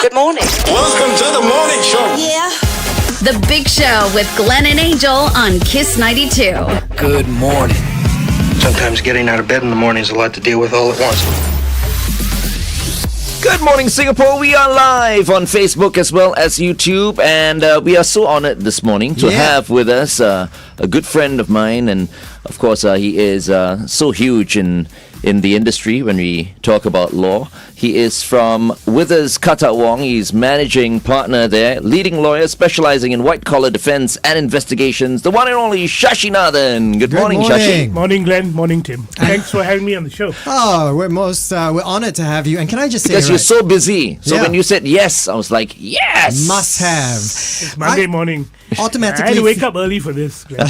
Good morning. Welcome to the morning show. Yeah. The Big Show with Glenn and Angel on Kiss 92. Good morning. Sometimes getting out of bed in the morning is a lot to deal with all at once. Good morning, Singapore. We are live on Facebook as well as YouTube, and we are so honored this morning to have with us a good friend of mine, and of course he is so huge in the industry when we talk about law. He is from Withers Kata Wong. He's managing partner there, leading lawyer specializing in white-collar defense and investigations, the one and only Shashi Nathan. Good morning, Shashi. Morning, Glenn. Morning, Tim. Thanks for having me on the show. Oh, we're honored to have you. And can I just say, Because you're so busy. So when you said yes, I was like, yes! Must have. It's Monday morning. Automatically, I had to wake up early for this, Glenn.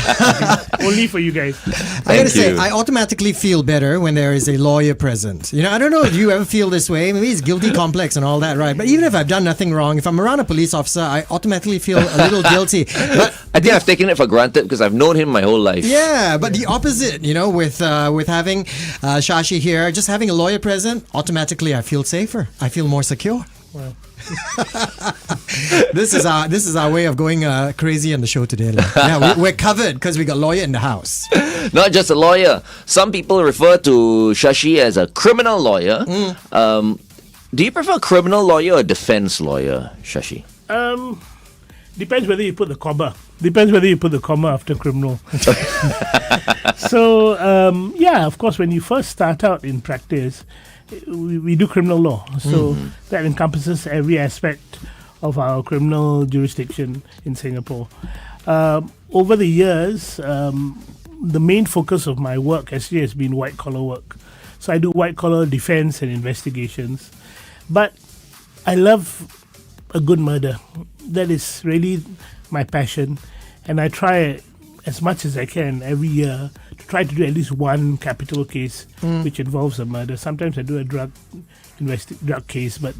Only for you guys. I gotta say, I automatically feel better when there is a lawyer present. You know, I don't know if you ever feel this way. Maybe it's guilty complex and all that, right? But even if I've done nothing wrong, if I'm around a police officer, I automatically feel a little guilty. But I think I've taken it for granted because I've known him my whole life. yeah, but the opposite, you know, with having Shashi here, just having a lawyer present, automatically I feel safer. I feel more secure. Well, This is our way of going crazy on the show today. Yeah, we're covered because we got lawyer in the house. Not just a lawyer. Some people refer to Shashi as a criminal lawyer. Do you prefer criminal lawyer or defense lawyer, Shashi? depends whether you put the comma. Depends whether you put the comma after criminal. So, of course, when you first start out in practice, we do criminal law. So that encompasses every aspect of our criminal jurisdiction in Singapore. Over the years, the main focus of my work actually has been white-collar work. So I do white-collar defense and investigations. But I love a good murder. That is really my passion. And I try as much as I can every year to try to do at least one capital case which involves a murder. Sometimes I do a drug case, but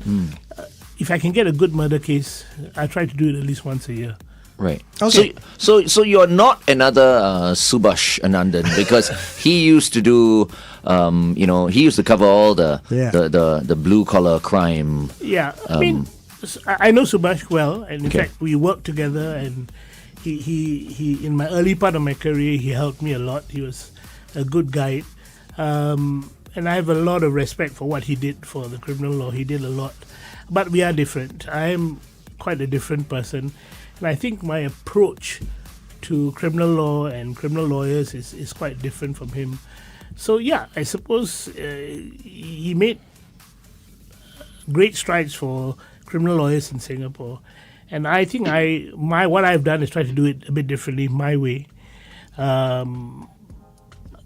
if I can get a good murder case, I try to do it at least once a year. Right. Okay. So you're not another Subhash Anandan because he used to do, he used to cover all the blue collar crime. Yeah, I mean, I know Subhash well, and in fact, we worked together. And he in my early part of my career, he helped me a lot. He was a good guide, and I have a lot of respect for what he did for the criminal law. He did a lot, but we are different. I am quite a different person. And I think my approach to criminal law and criminal lawyers is quite different from him. So yeah, I suppose he made great strides for criminal lawyers in Singapore. And I think what I've done is try to do it a bit differently, my way.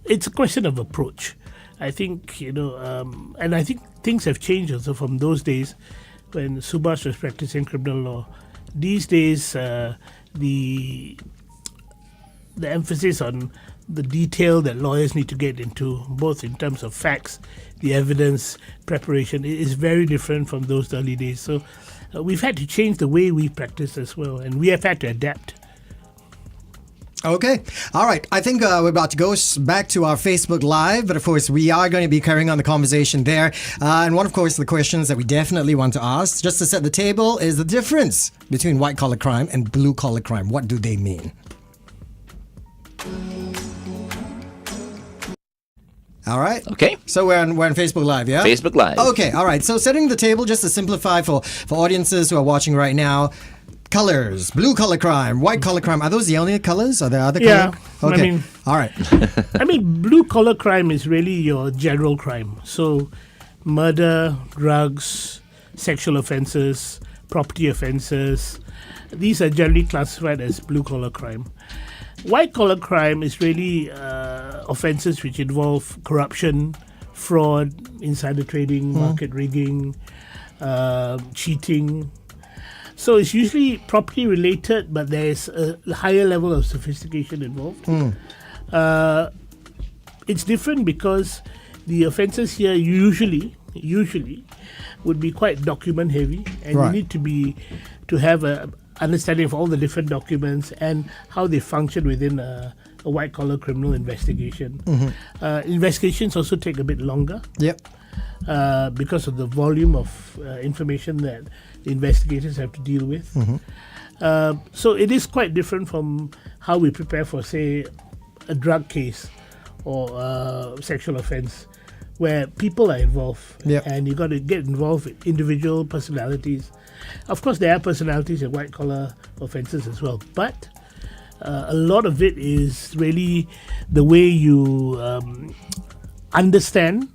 It's a question of approach. I think, and I think things have changed also from those days when Subhash was practicing criminal law. These days, the emphasis on the detail that lawyers need to get into, both in terms of facts, the evidence, preparation, is very different from those early days. So we've had to change the way we practice as well, and we have had to adapt. Okay. All right. I think we're about to go back to our Facebook Live, but of course, we are going to be carrying on the conversation there. And one, of course, the questions that we definitely want to ask, just to set the table, is the difference between white-collar crime and blue-collar crime. What do they mean? All right. Okay. So we're on Facebook Live, yeah? Facebook Live. Okay. All right. So setting the table, just to simplify for audiences who are watching right now, colors, blue-collar crime, white-collar crime. Are those the only colors? Are there other colors? Yeah. Okay. I mean, all right. I mean, blue-collar crime is really your general crime. So murder, drugs, sexual offences, property offences, these are generally classified as blue-collar crime. White-collar crime is really offences which involve corruption, fraud, insider trading, market rigging, cheating. So it's usually property related, but there's a higher level of sophistication involved. It's different because the offences here usually would be quite document heavy, and you need to have a understanding of all the different documents and how they function within a white collar criminal investigation. Investigations also take a bit longer. Yep. because of the volume of information that the investigators have to deal with. So it is quite different from how we prepare for, say, a drug case or a sexual offence, where people are involved, and you got to get involved with individual personalities. Of course, there are personalities in white-collar offences as well, but a lot of it is really the way you understand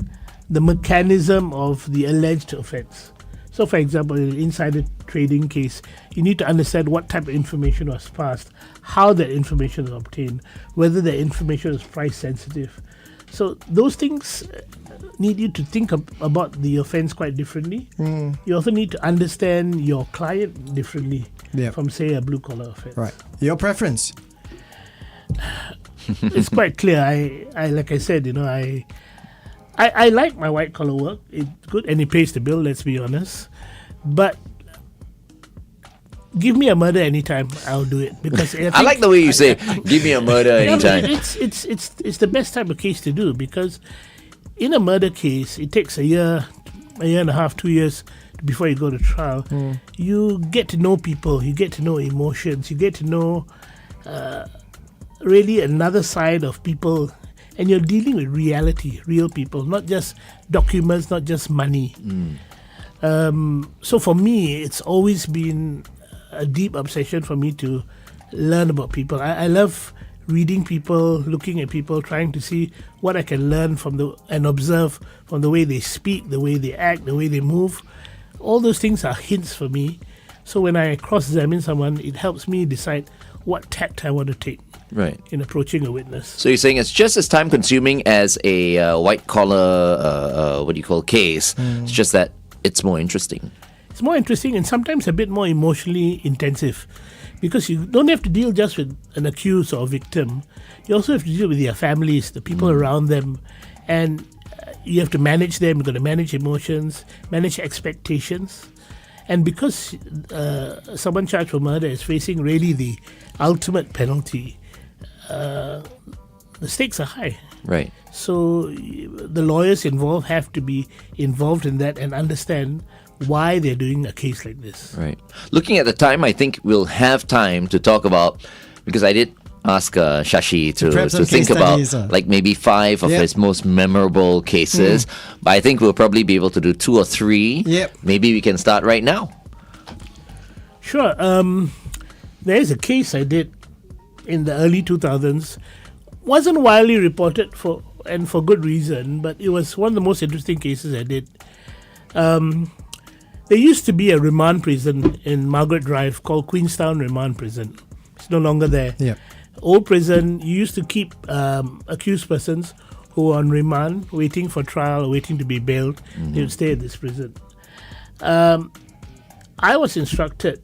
the mechanism of the alleged offence. So, for example, in an insider trading case, you need to understand what type of information was passed, how that information was obtained, whether the information is price sensitive. So those things need you to think about the offence quite differently. You also need to understand your client differently from, say, a blue-collar offence. Right. Your preference? It's quite clear. I like I said, I like my white-collar work. It's good and it pays the bill, let's be honest. But give me a murder anytime, I'll do it. Because I like the way you say, give me a murder anytime. It's the best type of case to do, because in a murder case, it takes a year and a half, 2 years before you go to trial. You get to know people, you get to know emotions, you get to know really another side of people, and you're dealing with reality, real people, not just documents, not just money. So for me, it's always been a deep obsession for me to learn about people. I love reading people, looking at people, trying to see what I can learn from and observe from the way they speak, the way they act, the way they move. All those things are hints for me. So when I cross-examine someone, it helps me decide what tact I want to take in approaching a witness. So you're saying it's just as time-consuming as a white-collar, case. It's just that it's more interesting. It's more interesting and sometimes a bit more emotionally intensive, because you don't have to deal just with an accused or victim. You also have to deal with their families, the people around them, and you have to manage them. You've got to manage emotions, manage expectations. And because someone charged for murder is facing really the ultimate penalty, the stakes are high. Right. So the lawyers involved have to be involved in that and understand why they're doing a case like this. Right. Looking at the time, I think we'll have time to talk about, because I did ask Shashi to think about like maybe 5 of his most memorable cases. But I think we'll probably be able to do 2 or 3. Maybe we can start right now. Sure. There is a case I did in the early 2000s. Wasn't widely reported for good reason, but it was one of the most interesting cases I did. There used to be a remand prison in Margaret Drive called Queenstown Remand Prison. It's no longer there. Old prison, you used to keep accused persons who were on remand, waiting for trial, waiting to be bailed. They would stay at this prison. I was instructed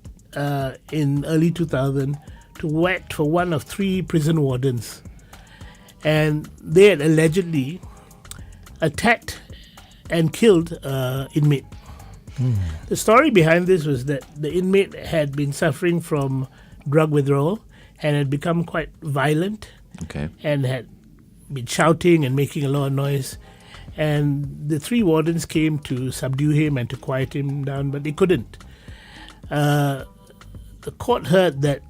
in early 2000 to wait for one of 3 prison wardens. And they had allegedly attacked and killed inmate. The story behind this was that the inmate had been suffering from drug withdrawal and had become quite violent and had been shouting and making a lot of noise. And the 3 wardens came to subdue him and to quiet him down, but they couldn't. The court heard that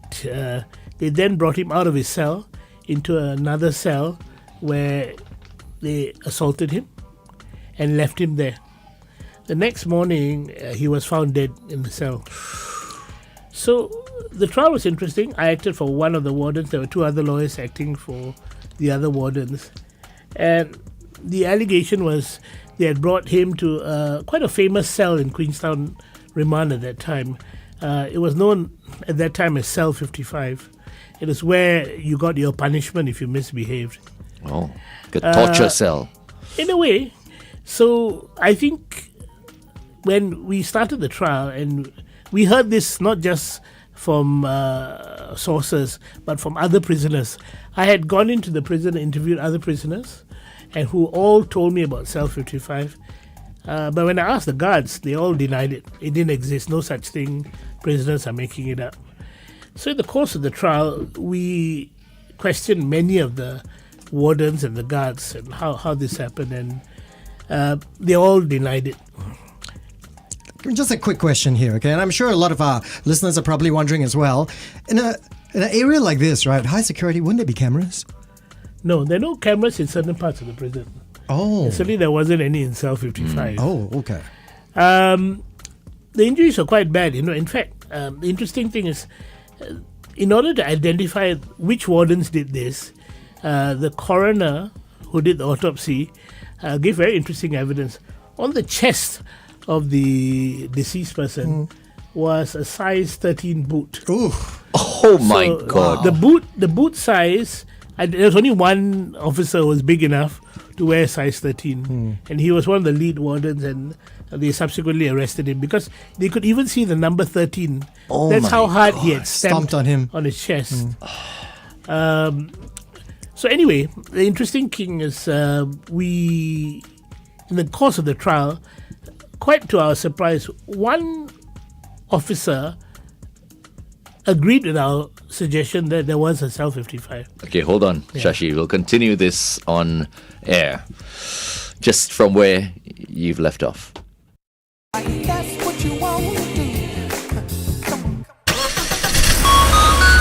they then brought him out of his cell into another cell where they assaulted him and left him there. The next morning, he was found dead in the cell. So the trial was interesting. I acted for one of the wardens. There were 2 other lawyers acting for the other wardens. And the allegation was they had brought him to quite a famous cell in Queenstown Remand at that time. It was known at that time as Cell 55. It is where you got your punishment if you misbehaved. Oh, like a torture cell. In a way. So I think when we started the trial, and we heard this not just from sources, but from other prisoners. I had gone into the prison and interviewed other prisoners, and who all told me about Cell 55. But when I asked the guards, they all denied it. It didn't exist. No such thing. Prisoners are making it up. So in the course of the trial, we questioned many of the wardens and the guards and how this happened. And they all denied it. Just a quick question here, okay? And I'm sure a lot of our listeners are probably wondering as well. In an area like this, right, high security, wouldn't there be cameras? No, there are no cameras in certain parts of the prison. Oh. Certainly there wasn't any in cell 55. Oh, okay. The injuries are quite bad. In fact, the interesting thing is, in order to identify which wardens did this, the coroner who did the autopsy gave very interesting evidence. On the chest of the deceased person was a size 13 boot. Ooh. Oh my God. The boot size, there was only one officer who was big enough to wear size 13, and he was one of the lead wardens, and they subsequently arrested him because they could even see the number 13. Oh That's my how hard he had Stomped on him. on his chest. So anyway, the interesting thing is we, in the course of the trial, quite to our surprise, one officer agreed with our suggestion that there was a cell 55. Okay, hold on, Shashi. We'll continue this on air, just from where you've left off.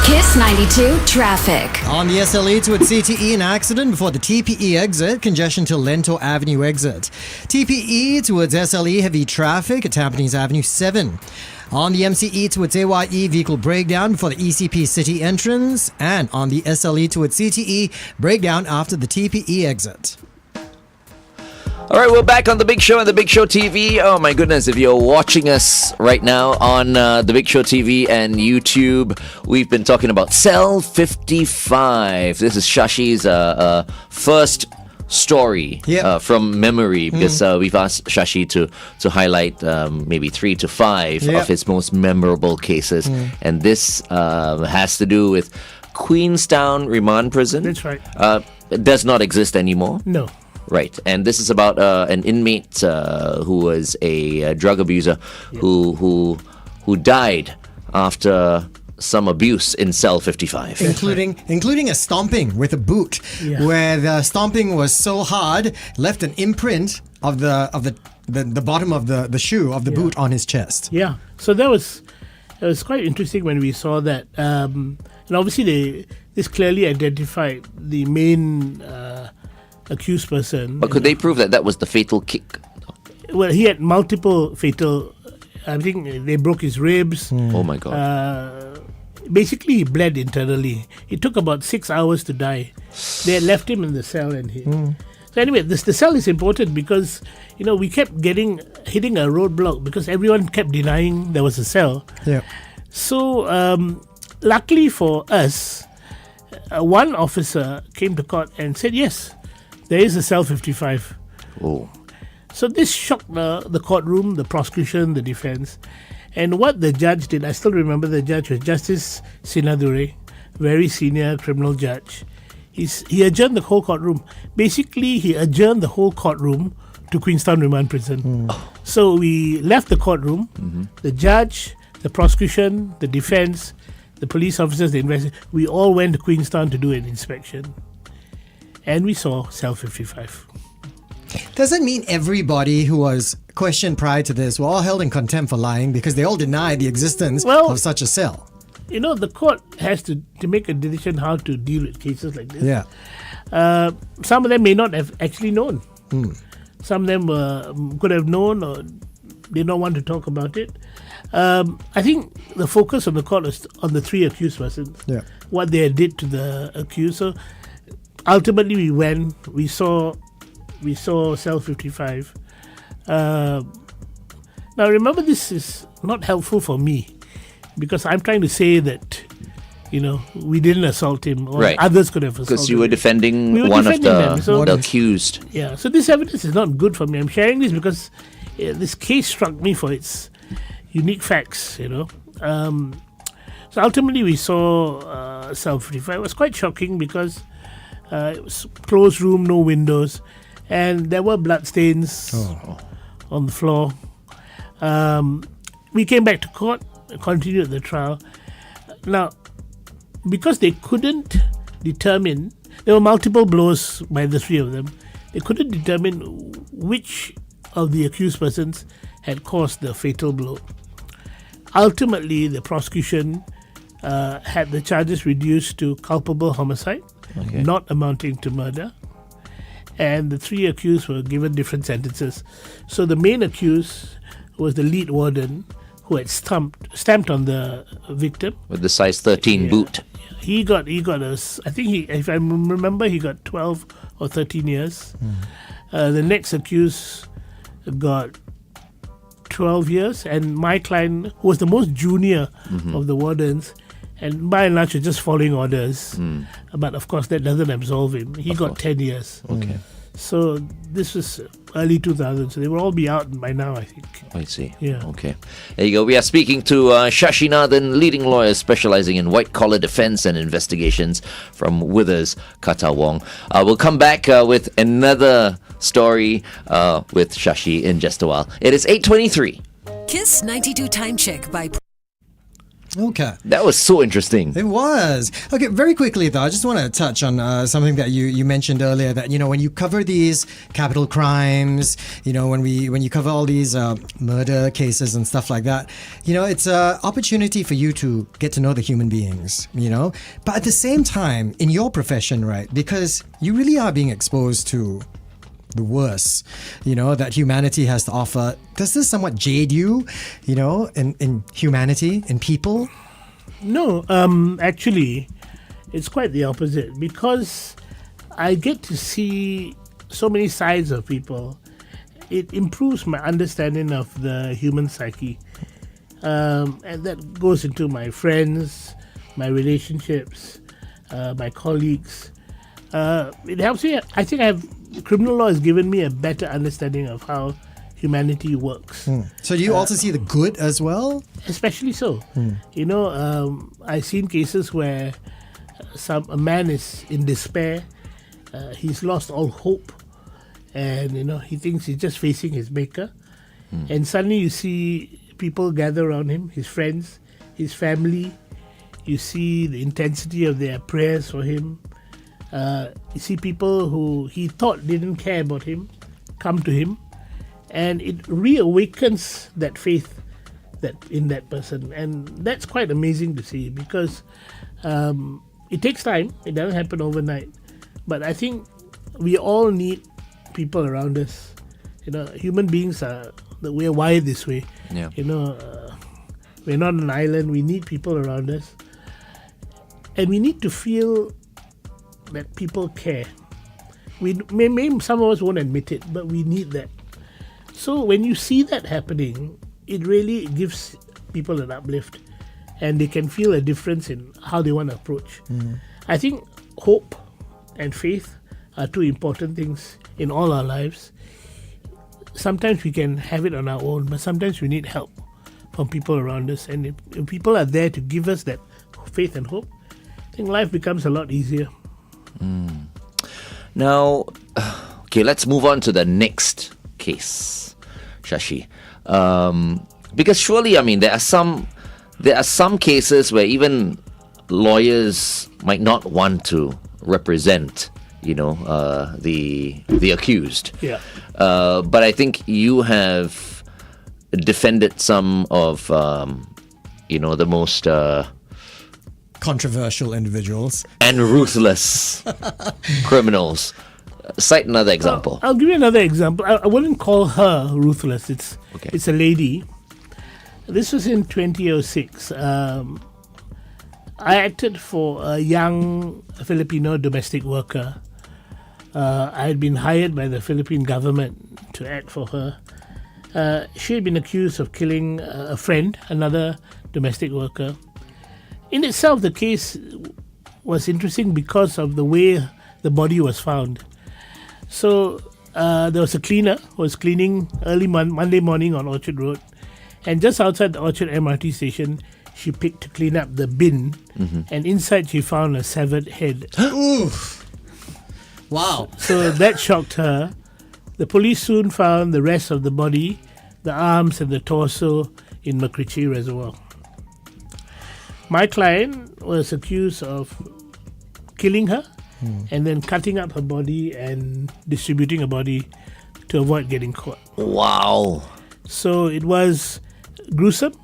Kiss 92 traffic. On the SLE towards CTE, an accident before the TPE exit, congestion till Lento Avenue exit. TPE towards SLE, heavy traffic at Tampines Avenue 7. On the MCE towards AYE, vehicle breakdown before the ECP city entrance. And on the SLE towards CTE, breakdown after the TPE exit. All right, we're back on The Big Show and The Big Show TV. Oh my goodness, if you're watching us right now on The Big Show TV and YouTube, we've been talking about Cell 55. This is Shashi's first story from memory, because we've asked Shashi to highlight maybe 3 to 5 of his most memorable cases. And this has to do with Queenstown Remand Prison. That's right. It does not exist anymore. No. Right, and this is about an inmate who was a drug abuser who died after some abuse in cell 55. Including a stomping with a boot, where the stomping was so hard, left an imprint of the bottom of the shoe of the boot on his chest. Yeah, so it was quite interesting when we saw that, and obviously this clearly identified the main accused person. But could they prove that was the fatal kick? Well, he had multiple fatal. I think they broke his ribs. Oh my God. Basically, he bled internally. It took about 6 hours to die. They had left him in the cell, and so anyway, the cell is important because we kept hitting a roadblock because everyone kept denying there was a cell. Yeah. So luckily for us, one officer came to court and said, yes, there is a cell 55. Oh. So this shocked the courtroom, the prosecution, the defense. And what the judge did, I still remember the judge was Justice Sinadure, very senior criminal judge. He adjourned the whole courtroom. Basically, he adjourned the whole courtroom to Queenstown Remand Prison. So we left the courtroom, the judge, the prosecution, the defense, the police officers, the investigators, we all went to Queenstown to do an inspection. And we saw cell 55. Does that mean everybody who was questioned prior to this were all held in contempt for lying because they all denied the existence of such a cell? The court has to make a decision how to deal with cases like this. Yeah. Some of them may not have actually known. Some of them could have known or did not want to talk about it. I think the focus of the court was on the 3 accused persons, what they did to the accused. So ultimately, we saw cell 55. Now, remember, this is not helpful for me because I'm trying to say that, we didn't assault him or others could have assaulted him. Because you were defending one of the accused. Yeah, so this evidence is not good for me. I'm sharing this because this case struck me for its unique facts, So ultimately, we saw cell 55. It was quite shocking because it was closed room, no windows, and there were blood stains on the floor. We came back to court, continued the trial. Now, because they couldn't determine, there were multiple blows by the 3 of them. They couldn't determine which of the accused persons had caused the fatal blow. Ultimately, the prosecution had the charges reduced to culpable homicide, not amounting to murder. And the 3 accused were given different sentences. So the main accused was the lead warden who had stamped on the victim. With the size 13 boot. He got I think if I remember, he got 12 or 13 years. The next accused got 12 years, and my client, who was the most junior of the wardens, and by and large was just following orders, but of course that doesn't absolve him. He got 10 years. Okay. So this was early 2000s, so they will all be out by now, I think. I see. Yeah. Okay. There you go. We are speaking to Shashi Nathan, leading lawyer specializing in white-collar defense and investigations from Withers, Katawong. We'll come back with another story with Shashi in just a while. It is 8:23. Kiss 92 Time Check by Okay. That was so interesting. It was. Okay, very quickly though, I just want to touch on something that you mentioned earlier, that, when you cover these capital crimes, when you cover all these murder cases and stuff like that, it's an opportunity for you to get to know the human beings, But at the same time, in your profession, right, because you really are being exposed to the worst, that humanity has to offer. Does this somewhat jade you, in humanity, in people? No, actually, it's quite the opposite, because I get to see so many sides of people. It improves my understanding of the human psyche, and that goes into my friends, my relationships, my colleagues. It helps me. I think criminal law has given me a better understanding of how humanity works. So do you also see the good as well? Especially so. I've seen cases where a man is in despair. He's lost all hope, and he thinks he's just facing his maker. And suddenly you see people gather around him, his friends, his family. You see the intensity of their prayers for him. You see people who he thought didn't care about him come to him, and it reawakens that faith in that person, and that's quite amazing to see, because it takes time. It doesn't happen overnight, but I think we all need people around us. Human beings we're wired this way. Yeah. We're not an island. We need people around us, and we need to feel that people care. Maybe some of us won't admit it, but we need that. So when you see that happening, it really gives people an uplift, and they can feel a difference in how they want to approach. I think hope and faith are 2 important things in all our lives. Sometimes we can have it on our own, but sometimes we need help from people around us, and if people are there to give us that faith and hope, I think life becomes a lot easier. Now, okay, let's move on to the next case, Shashi. Because surely, there are some cases where even lawyers might not want to represent, the accused. Yeah. But I think you have defended some of, the most Controversial individuals. and ruthless criminals. Cite another example. I'll give you another example. I wouldn't call her ruthless. It's a lady. This was in 2006. I acted for a young Filipino domestic worker. I had been hired by the Philippine government to act for her. She had been accused of killing a friend, another domestic worker. In itself, the case was interesting because of the way the body was found. So there was a cleaner who was cleaning early Monday morning on Orchard Road, and just outside the Orchard MRT station, she picked to clean up the bin, and inside she found a severed head. Oof. Wow. So that shocked her. The police soon found the rest of the body, the arms and the torso, in Makrichi Reservoir. My client was accused of killing her and then cutting up her body and distributing her body to avoid getting caught. Wow. So it was gruesome,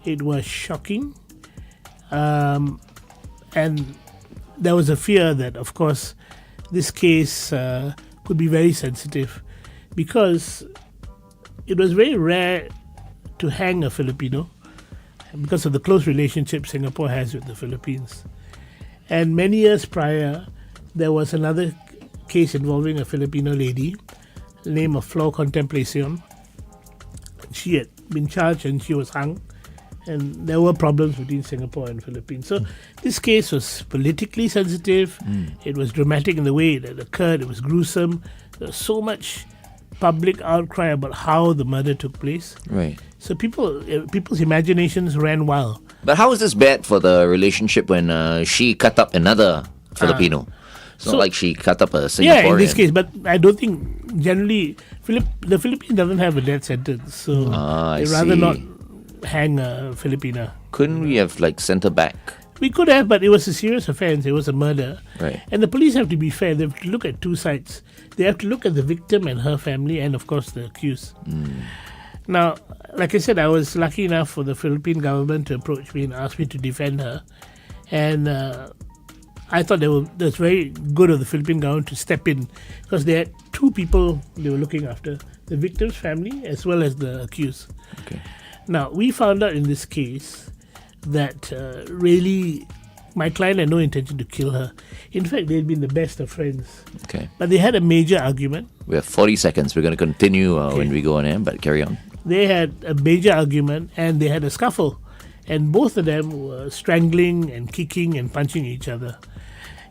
it was shocking, and there was a fear that, of course, this case could be very sensitive because it was very rare to hang a Filipino because of the close relationship Singapore has with the Philippines. And many years prior, there was another case involving a Filipino lady, name of Flor Contemplacion. She had been charged and she was hung, and there were problems between Singapore and Philippines. So this case was politically sensitive. It was dramatic in the way it occurred. It was gruesome. There was so much public outcry about how the murder took place. Right. So people's imaginations ran wild. But how is this bad for the relationship when she cut up another Filipino? It's not like she cut up a Singaporean. Yeah, in this case, but I don't think generally the Philippines doesn't have a death sentence, so I they'd rather see. not hang a Filipina. Couldn't we have sent her back? We could have, but it was a serious offence. It was a murder. Right. And the police have to be fair. They have to look at two sides. They have to look at the victim and her family and, of course, the accused. Now, like I said, I was lucky enough for the Philippine government to approach me and ask me to defend her. And I thought that's very good of the Philippine government to step in because they had two people they were looking after, the victim's family as well as the accused. Okay. Now, we found out in this case that really my client had no intention to kill her. In fact, they had been the best of friends. Okay. But they had a major argument. We have 40 seconds. We're going to continue when we go on air, but carry on. They had a major argument and they had a scuffle. And both of them were strangling and kicking and punching each other.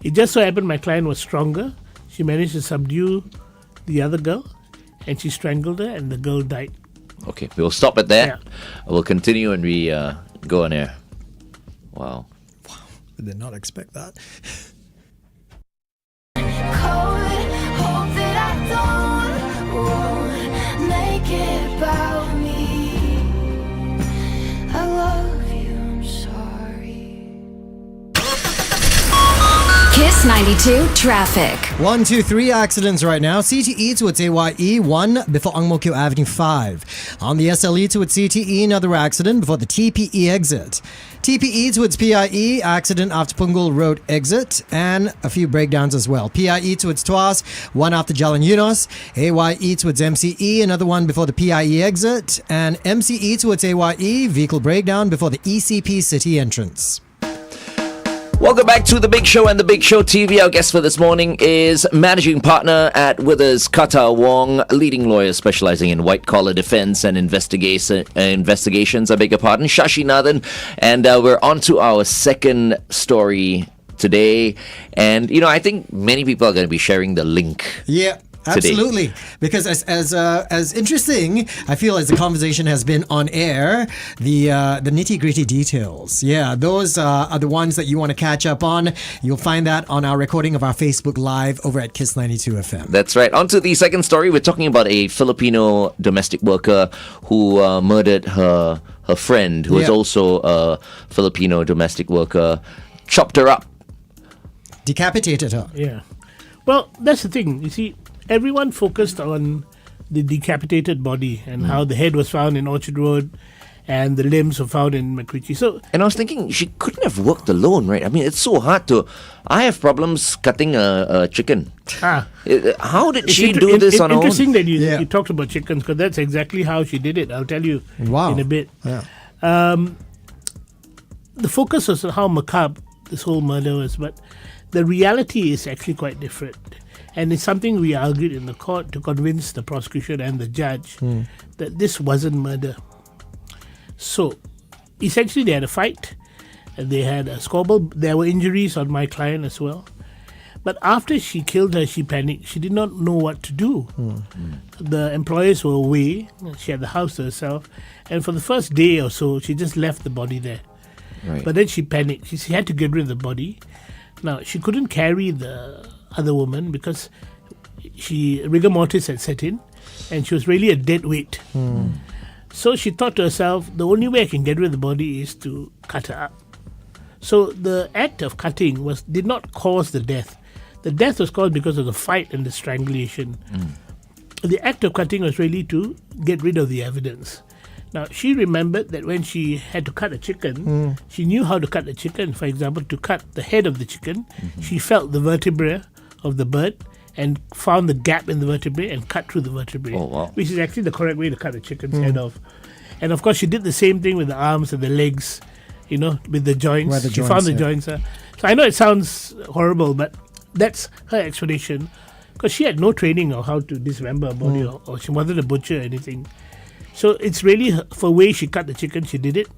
It just so happened my client was stronger. She managed to subdue the other girl and she strangled her and the girl died. Okay, we'll stop it there. Yeah. We'll continue when we go on air. Wow. I did not expect that. Hope that I don't make it about me. I love you, I'm sorry. Kiss 92 Traffic. 1, 2, 3 accidents right now. CTE towards AYE, 1 before Ang Mo Kio Avenue 5. On the SLE towards CTE, another accident before the TPE exit. TPE towards PIE, accident after Punggol Road exit, and a few breakdowns as well. PIE towards Tuas, one after Jalan Yunos. AYE towards MCE, another one before the PIE exit, and MCE towards AYE, vehicle breakdown before the ECP city entrance. Welcome back to The Big Show and The Big Show TV. Our guest for this morning is managing partner at Withers Kata Wong, leading lawyer specializing in white-collar defense and investigations, I beg your pardon, Shashi Nathan. And we're on to our second story today. And, I think many people are going to be sharing the link. Yeah. Absolutely, because as interesting, I feel as the conversation has been on air, the nitty gritty details, those are the ones that you want to catch up on. You'll find that on our recording of our Facebook Live over at Kiss 92 FM. That's right. On to the second story. We're talking about a Filipino domestic worker who murdered her friend, who is also a Filipino domestic worker, chopped her up, decapitated her. Yeah. Well, that's the thing. You see, everyone focused on the decapitated body and how the head was found in Orchard Road and the limbs were found in Macritchie. So, and I was thinking she couldn't have worked alone, right? I mean, it's so hard to. I have problems cutting a chicken. How did she do this on her own? Interesting that you talked about chickens because that's exactly how she did it. I'll tell you in a bit. Yeah. The focus was on how macabre this whole murder was, but the reality is actually quite different. And it's something we argued in the court to convince the prosecution and the judge that this wasn't murder. So, essentially, they had a fight. They had a squabble. There were injuries on my client as well. But after she killed her, she panicked. She did not know what to do. The employers were away. She had the house to herself. And for the first day or so, she just left the body there. Right. But then she panicked. She had to get rid of the body. Now, she couldn't carry the other woman because rigor mortis had set in and she was really a dead weight. So she thought to herself, the only way I can get rid of the body is to cut her up. So the act of cutting did not cause the death. The death was caused because of the fight and the strangulation. The act of cutting was really to get rid of the evidence. Now, she remembered that when she had to cut a chicken, she knew how to cut the chicken. For example, to cut the head of the chicken, she felt the vertebra of the bird and found the gap in the vertebrae and cut through the vertebrae, Oh, wow. which is actually the correct way to cut a chicken's head off. And of course, she did the same thing with the arms and the legs, with the joints. Where the She joints, found the yeah. joints. So I know it sounds horrible, but that's her explanation. Because she had no training of how to dismember a body, or she wasn't a butcher or anything. So it's really for way she cut the chicken. She did it.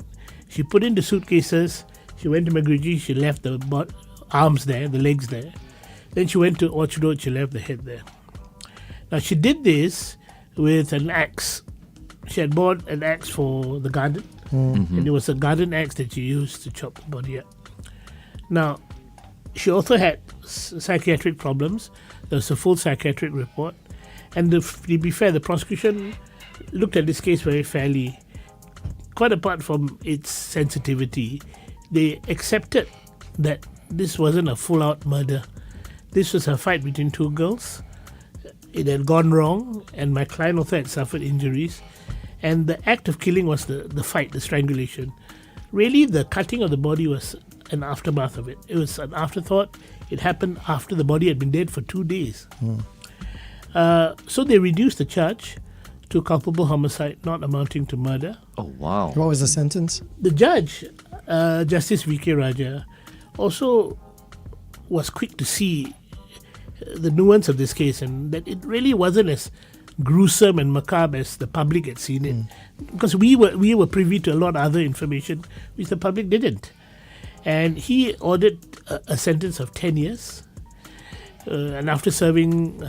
She put in the suitcases. She went to Magruji. She left the arms there, the legs there. Then she went to Orchard Road. She left the head there. Now she did this with an axe. She had bought an axe for the garden, and it was a garden axe that she used to chop the body up. Now, she also had psychiatric problems. There was a full psychiatric report, and to be fair, the prosecution looked at this case very fairly. Quite apart from its sensitivity, they accepted that this wasn't a full-out murder. This was a fight between two girls. It had gone wrong, and my client also had suffered injuries. And the act of killing was the fight, the strangulation. Really, the cutting of the body was an aftermath of it. It was an afterthought. It happened after the body had been dead for 2 days. So they reduced the charge to culpable homicide, not amounting to murder. Oh, wow. What was the sentence? The judge, Justice V.K. Raja, also was quick to see the nuance of this case, and that it really wasn't as gruesome and macabre as the public had seen it. Because we were privy to a lot of other information which the public didn't. And he ordered a sentence of 10 years. And after serving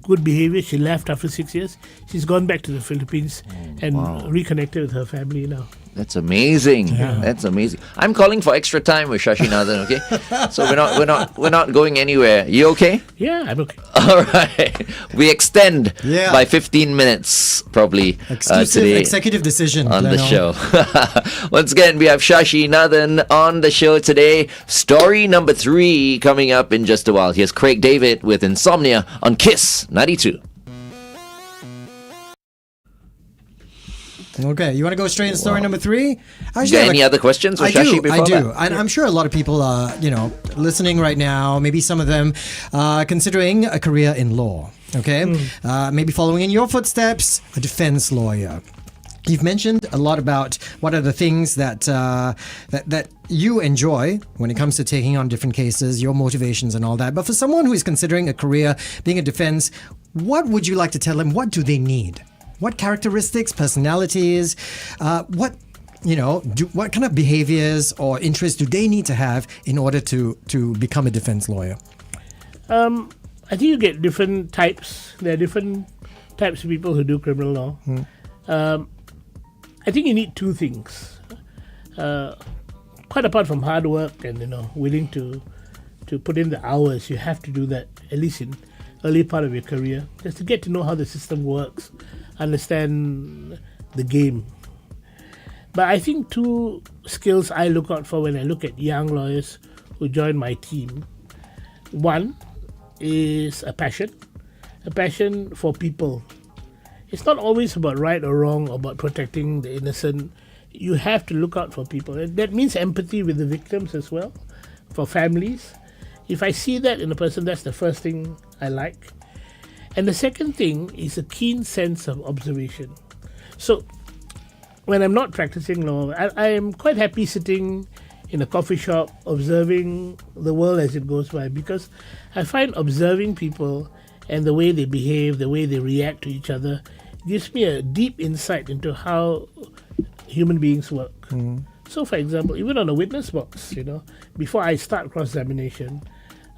good behavior, she left after 6 years. She's gone back to the Philippines and reconnected with her family now. That's amazing. That's amazing. I'm calling for extra time with Shashi Nathan, okay? So we're not going anywhere. You okay? Yeah, I'm okay. All right. We extend Yeah. by 15 minutes probably Exclusive today executive decision. on the Glenn. show. Once again, we have Shashi Nathan on the show today. Story number 3 coming up in just a while. Here's Craig David with Insomnia on Kiss 92. Okay, you want to go straight into story number 3? Is there any other questions for Shashi before I do. that? And I'm sure a lot of people are, listening right now, maybe some of them considering a career in law, okay? Maybe following in your footsteps, a defense lawyer. You've mentioned a lot about what are the things that that you enjoy when it comes to taking on different cases, your motivations and all that. But for someone who is considering a career being a defense, what would you like to tell them? What do they need? What characteristics, personalities, what kind of behaviors or interests do they need to have in order to become a defense lawyer? I think you get different types. There are different types of people who do criminal law. I think you need 2 things. Quite apart from hard work and willing to put in the hours, you have to do that at least in early part of your career, just to get to know how the system works, understand the game. But I think 2 skills I look out for when I look at young lawyers who join my team. One is a passion for people. It's not always about right or wrong or about protecting the innocent. You have to look out for people. And that means empathy with the victims as well, for families. If I see that in a person, that's the first thing I like. And the second thing is a keen sense of observation. So when I'm not practicing law, I am quite happy sitting in a coffee shop observing the world as it goes by, because I find observing people and the way they behave, the way they react to each other, gives me a deep insight into how human beings work. So, for example, even on a witness box, before I start cross-examination,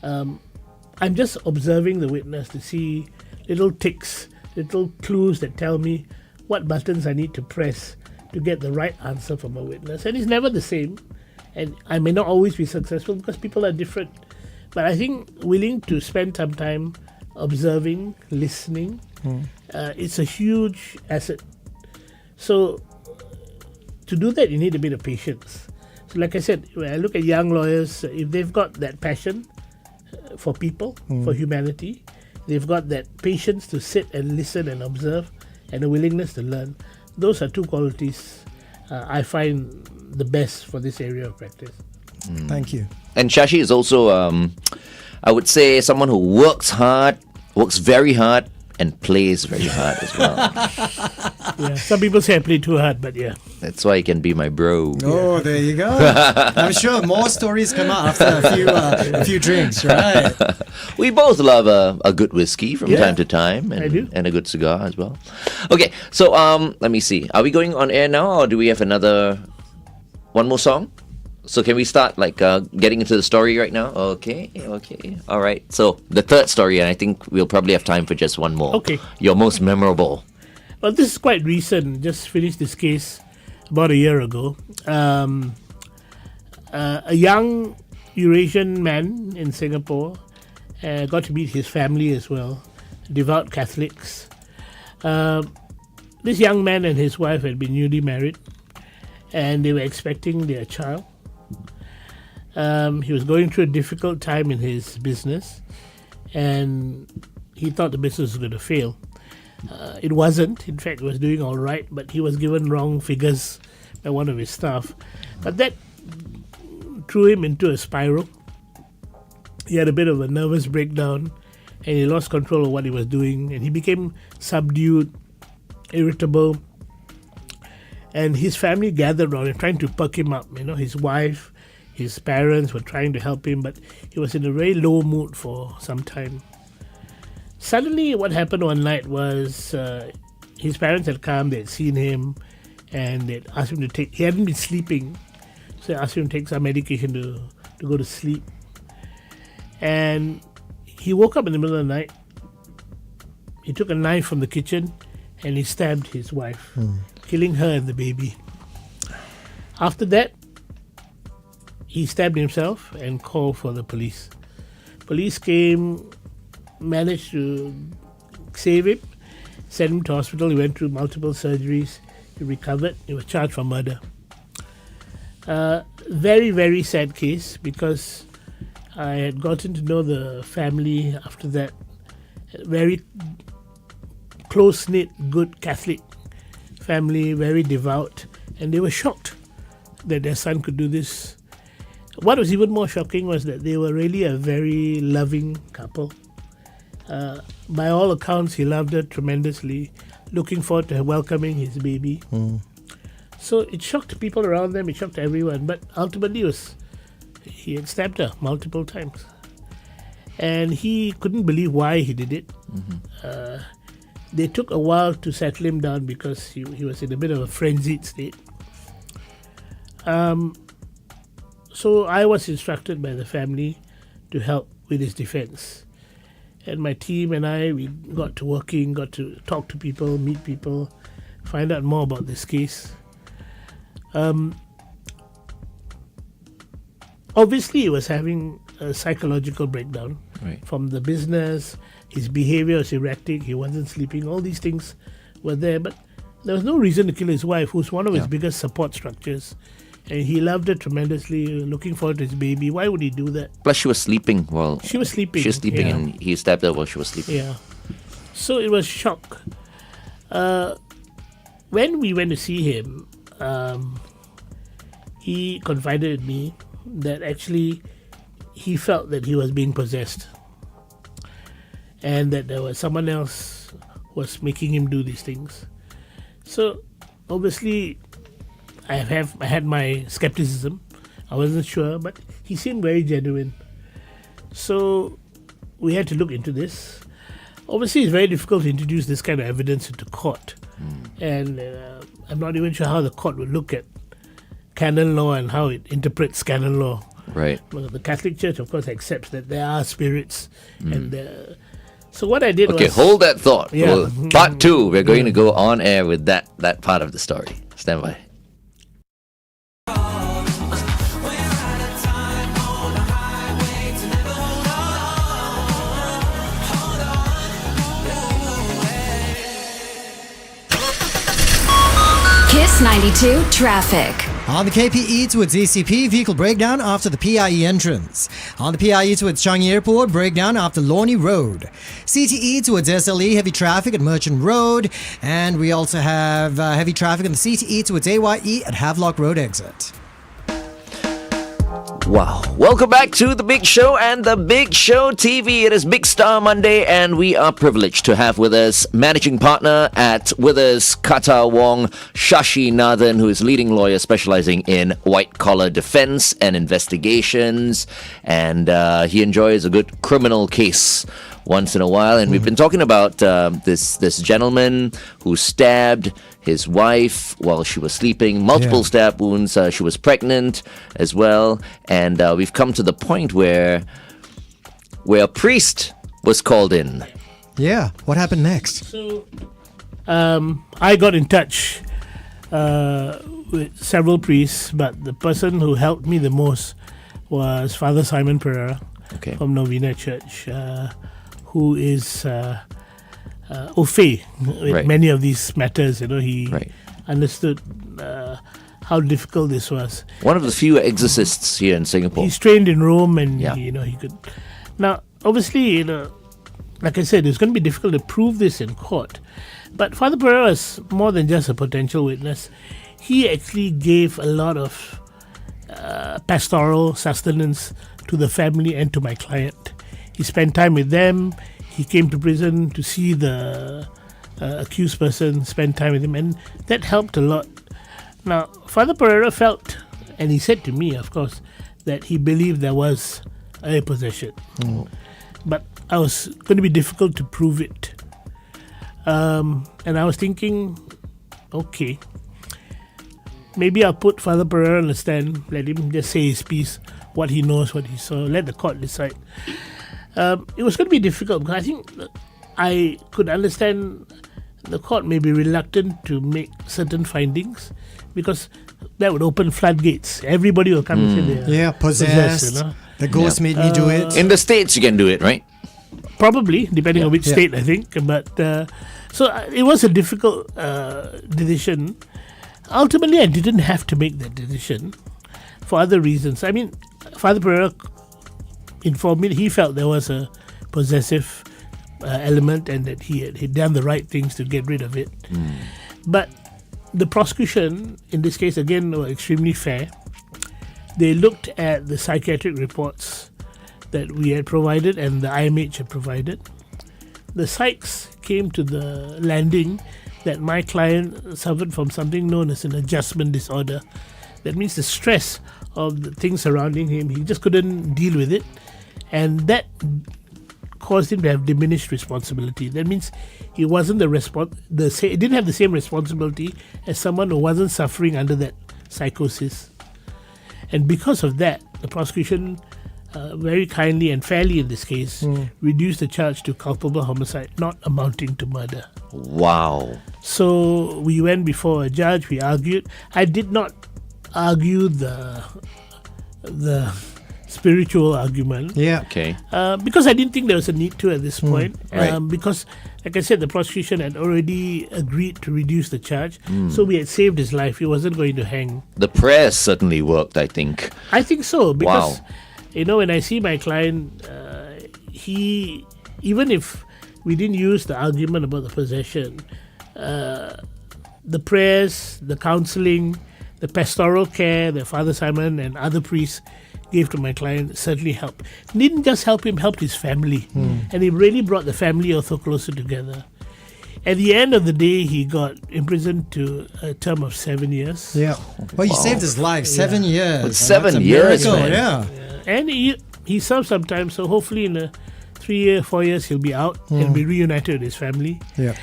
I'm just observing the witness to see little ticks, little clues that tell me what buttons I need to press to get the right answer from a witness. And it's never the same. And I may not always be successful because people are different. But I think willing to spend some time observing, listening, it's a huge asset. So to do that, you need a bit of patience. So like I said, when I look at young lawyers, if they've got that passion, for people, for humanity. They've got that patience to sit and listen and observe, and a willingness to learn. Those are two qualities I find the best for this area of practice. Thank you. And Shashi is also, I would say, someone who works very hard, and plays very hard as well. Yeah, some people say I play too hard, but yeah. That's why he can be my bro. Oh, there you go. I'm sure more stories come out after a few drinks, right? We both love a good whiskey from Yeah, time to time, I do. and a good cigar as well. Okay, so let me see. Are we going on air now, or do we have one more song? So can we start getting into the story right now? Okay. All right. So the third story, and I think we'll probably have time for just one more. Okay. Your most memorable. Well, this is quite recent. Just finished this case about a year ago. A young Eurasian man in Singapore got to meet his family as well, devout Catholics. This young man and his wife had been newly married, and they were expecting their child. He was going through a difficult time in his business, and he thought the business was going to fail. It wasn't. In fact, it was doing all right, but he was given wrong figures by one of his staff. But that threw him into a spiral. He had a bit of a nervous breakdown, and he lost control of what he was doing, and he became subdued, irritable. And his family gathered around him, trying to perk him up. His wife, his parents were trying to help him, but he was in a very low mood for some time. Suddenly, what happened one night was his parents had come, they had seen him, and they asked him to take. He hadn't been sleeping, so they asked him to take some medication to go to sleep. And he woke up in the middle of the night. He took a knife from the kitchen and he stabbed his wife, killing her and the baby. After that, he stabbed himself and called for the police. Police came, managed to save him, sent him to hospital. He went through multiple surgeries. He recovered. He was charged for murder. Very, very sad case, because I had gotten to know the family after that. Very close-knit, good Catholic family, very devout, and they were shocked that their son could do this. What was even more shocking was that they were really a very loving couple. By all accounts, he loved her tremendously, looking forward to welcoming his baby. So it shocked people around them, it shocked everyone, but ultimately he had stabbed her multiple times. And he couldn't believe why he did it. They took a while to settle him down because he was in a bit of a frenzied state. So I was instructed by the family to help with his defense. And my team and I, we got to working, got to talk to people, meet people, find out more about this case. Obviously, he was having a psychological breakdown from the business. His behavior was erratic. He wasn't sleeping. All these things were there, but there was no reason to kill his wife, who's one of his biggest support structures. And he loved her tremendously, looking forward to his baby. Why would he do that? Plus, she was sleeping She was sleeping. and he stabbed her while she was sleeping. Yeah. So it was shock. When we went to see him, he confided in me that actually he felt that he was being possessed, and that there was someone else who was making him do these things. So obviously, I had my skepticism. I wasn't sure, but he seemed very genuine. So we had to look into this. Obviously, it's very difficult to introduce this kind of evidence into court, and I'm not even sure how the court would look at canon law and how it interprets canon law. Right. Well, the Catholic Church, of course, accepts that there are spirits, and so what I did was... Okay, hold that thought. Yeah. Well, part 2, we're going to go on air with that part of the story. Stand by. Kiss 92 Traffic. On the KPE towards ECP, vehicle breakdown after the PIE entrance. On the PIE towards Changi Airport, breakdown after Lornie Road. CTE towards SLE, heavy traffic at Merchant Road. And we also have heavy traffic on the CTE towards AYE at Havelock Road exit. Wow. Welcome back to The Big Show and The Big Show TV. It is Big Star Monday, and we are privileged to have with us managing partner at Withers Kata Wong, Shashi Nathan, who is leading lawyer specializing in white-collar defense and investigations. And he enjoys a good criminal case once in a while. And we've been talking about this gentleman who stabbed his wife while she was sleeping, multiple stab wounds. She was pregnant as well. And we've come to the point where a priest was called in. Yeah, what happened next? So, I got in touch with several priests, but the person who helped me the most was Father Simon Pereira from Novena Church, who is au fait with many of these matters. You know, he understood how difficult this was. One of the few exorcists here in Singapore. He's trained in Rome, and he could. Now, obviously, like I said, it's going to be difficult to prove this in court. But Father Pereira is more than just a potential witness. He actually gave a lot of pastoral sustenance to the family and to my client. He spent time with them. He came to prison to see the accused person, spend time with him, and that helped a lot. Now, Father Pereira felt, and he said to me, of course, that he believed there was a possession. But I was going to be difficult to prove it. And I was thinking, okay, maybe I'll put Father Pereira on the stand, let him just say his piece, what he knows, what he saw, let the court decide. It was going to be difficult because I think I could understand the court may be reluctant to make certain findings because that would open floodgates. Everybody will come and say they're possessed. You know? The ghost made me do it. In the States, you can do it, right? Probably, depending on which state, I think. But so it was a difficult decision. Ultimately, I didn't have to make that decision for other reasons. I mean, Father Pereira informed me he felt there was a possessive element and that he'd done the right things to get rid of it. But the prosecution, in this case, again, were extremely fair. They looked at the psychiatric reports that we had provided and the IMH had provided. The psychs came to the landing that my client suffered from something known as an adjustment disorder. That means the stress of the things surrounding him, he just couldn't deal with it. And that caused him to have diminished responsibility. That means he wasn't he didn't have the same responsibility as someone who wasn't suffering under that psychosis. And because of that, the prosecution very kindly and fairly in this case reduced the charge to culpable homicide, not amounting to murder. Wow. So we went before a judge, we argued. I did not argue the spiritual argument. Okay. Because I didn't think there was a need to at this point. Right. Because, like I said, the prosecution had already agreed to reduce the charge. So we had saved his life. He wasn't going to hang. The prayers certainly worked, I think. I think so. Because, Wow. when I see my client, he, even if we didn't use the argument about the possession, the prayers, the counseling, the pastoral care that Father Simon and other priests gave to my client certainly helped. Didn't just help him, helped his family. And it really brought the family also closer together. At the end of the day, he got imprisoned to a term of 7 years. Yeah. Well, you saved his life. 7 years. But 7 That's a years, miracle, man. Yeah. And he served some time, so hopefully in 4 years he'll be out and be reunited with his family. Yeah.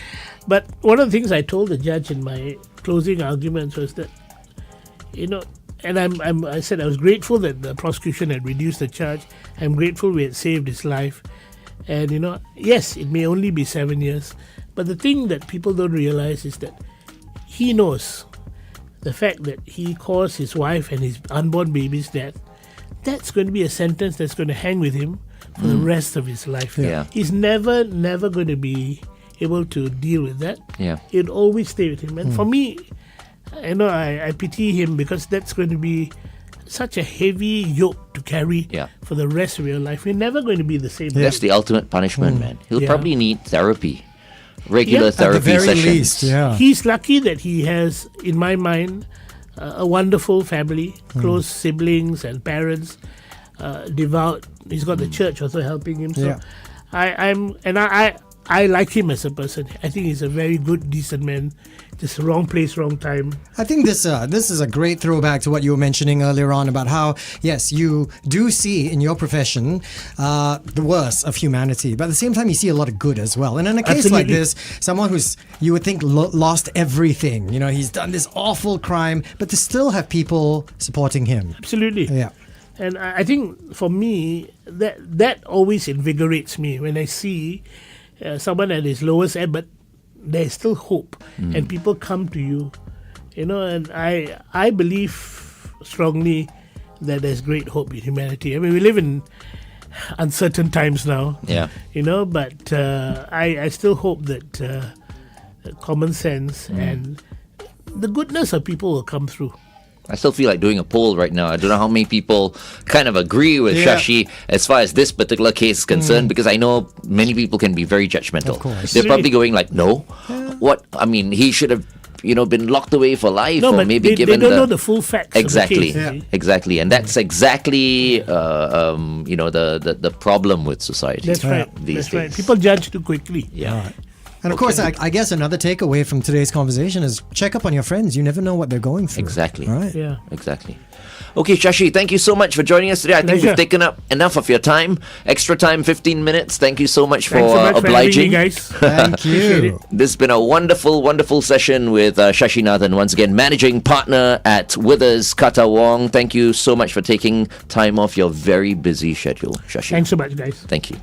But one of the things I told the judge in my closing arguments was that, and I said I was grateful that the prosecution had reduced the charge. I'm grateful we had saved his life. And, yes, it may only be 7 years. But the thing that people don't realize is that he knows the fact that he caused his wife and his unborn baby's death. That's going to be a sentence that's going to hang with him for the rest of his life. Yeah. He's never going to be able to deal with that. Yeah. It'll always stay with him. And for me, I pity him because that's going to be such a heavy yoke to carry Yeah. for the rest of your life. You're never going to be the same. That's the ultimate punishment, man. He'll Yeah. probably need therapy, regular Yeah. At the therapy very sessions. least, yeah. He's lucky that he has, in my mind, a wonderful family, close siblings and parents, devout. He's got the church also helping him. So Yeah. I like him as a person. I think he's a very good, decent man. Just wrong place, wrong time. I think this is a great throwback to what you were mentioning earlier on about how, yes, you do see in your profession the worst of humanity, but at the same time you see a lot of good as well. And in a case like Absolutely. this, someone who's, you would think, lost everything, he's done this awful crime, but to still have people supporting him. Absolutely. Yeah. And I think for me, that always invigorates me when I see someone at his lowest ebb, but there's still hope, and people come to you, and I believe strongly that there's great hope in humanity. I mean, we live in uncertain times now, Yeah. but I still hope that common sense and the goodness of people will come through. I still feel like doing a poll right now. I don't know how many people kind of agree with Yeah. Shashi as far as this particular case is concerned, because I know many people can be very judgmental. Of course. They're probably going like, no, what? I mean, he should have, been locked away for life, No, or but maybe they given don't know the full facts. exactly, Of the case, exactly, and that's exactly, the problem with society. That's right. These That's right. days. People judge too quickly. Yeah. And of course, I guess another takeaway from today's conversation is check up on your friends. You never know what they're going through. Exactly. Right. Yeah. Exactly. Okay, Shashi, thank you so much for joining us today. I think Pleasure. we've taken up enough of your time. Extra time, 15 minutes. Thank you so much Thanks for so much obliging. for having me, guys. Thank Appreciate you. it. This has been a wonderful, wonderful session with Shashi Nathan, once again, managing partner at Withers Kata Wong. Thank you so much for taking time off your very busy schedule, Shashi. Thanks so much, guys. Thank you.